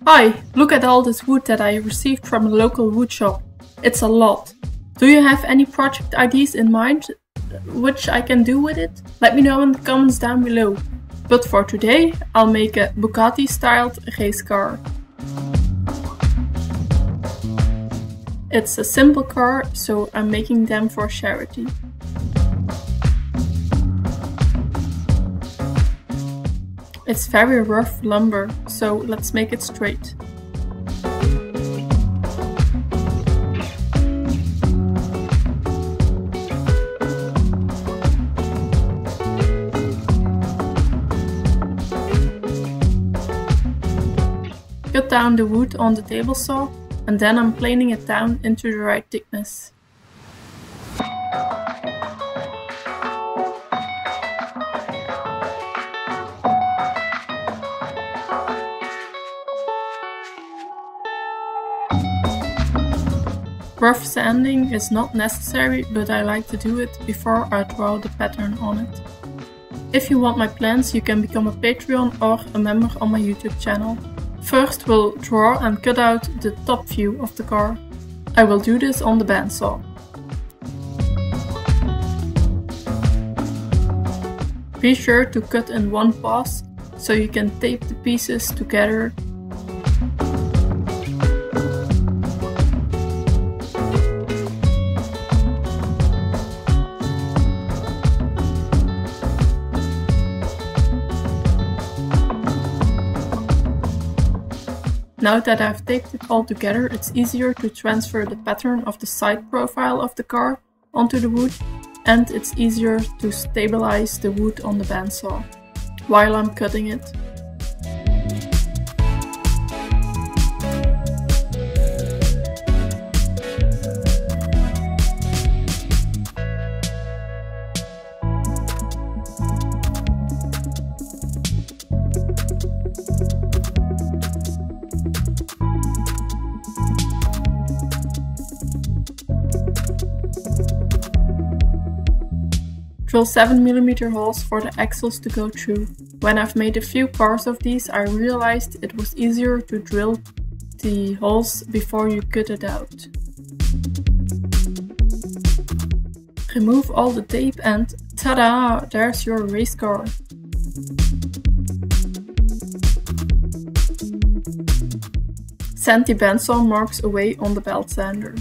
Hi, look at all this wood that I received from a local wood shop. It's a lot. Do you have any project ideas in mind which I can do with it? Let me know in the comments down below. But for today, I'll make a Bugatti-styled race car. It's a simple car, so I'm making them for charity. It's very rough lumber, so let's make it straight. Cut down the wood on the table saw, and then I'm planing it down into the right thickness. Rough sanding is not necessary, but I like to do it before I draw the pattern on it. If you want my plans, you can become a Patreon or a member on my YouTube channel. First we'll draw and cut out the top view of the car. I will do this on the bandsaw. Be sure to cut in one pass, so you can tape the pieces together. Now that I've taped it all together, it's easier to transfer the pattern of the side profile of the car onto the wood, and it's easier to stabilize the wood on the bandsaw while I'm cutting it. Drill 7mm holes for the axles to go through. When I've made a few cars of these, I realized it was easier to drill the holes before you cut it out. Remove all the tape and ta-da! There's your race car. Sand the bandsaw marks away on the belt sander.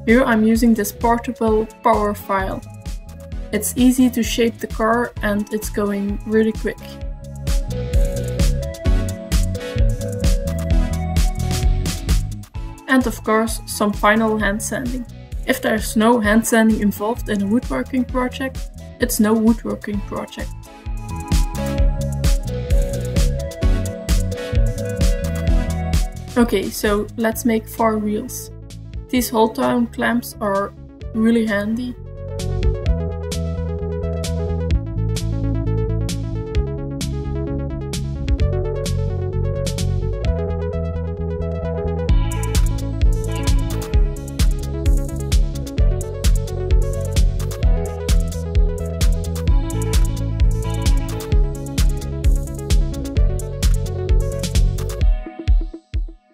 Here I'm using this portable power file. It's easy to shape the car and it's going really quick. And of course, some final hand sanding. If there's no hand sanding involved in a woodworking project, it's no woodworking project. Okay, so let's make 4 wheels. These hold-down clamps are really handy.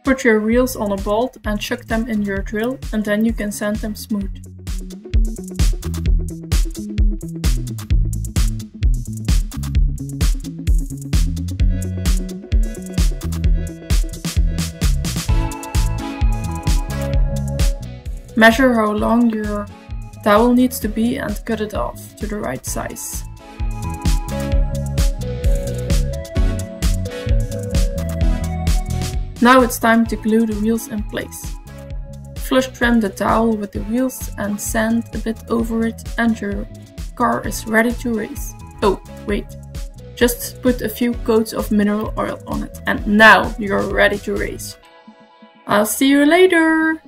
Put your wheels on a bolt and chuck them in your drill, and then you can sand them smooth. Measure how long your dowel needs to be and cut it off to the right size. Now it's time to glue the wheels in place. Flush trim the dowel with the wheels and sand a bit over it, and your car is ready to race. Oh, wait. Just put a few coats of mineral oil on it, and now you're ready to race. I'll see you later!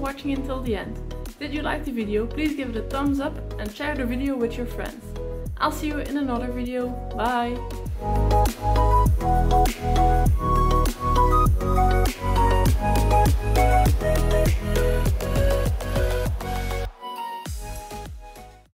watching until the end. Did you like the video? Please give it a thumbs up and share the video with your friends. I'll see you in another video. Bye!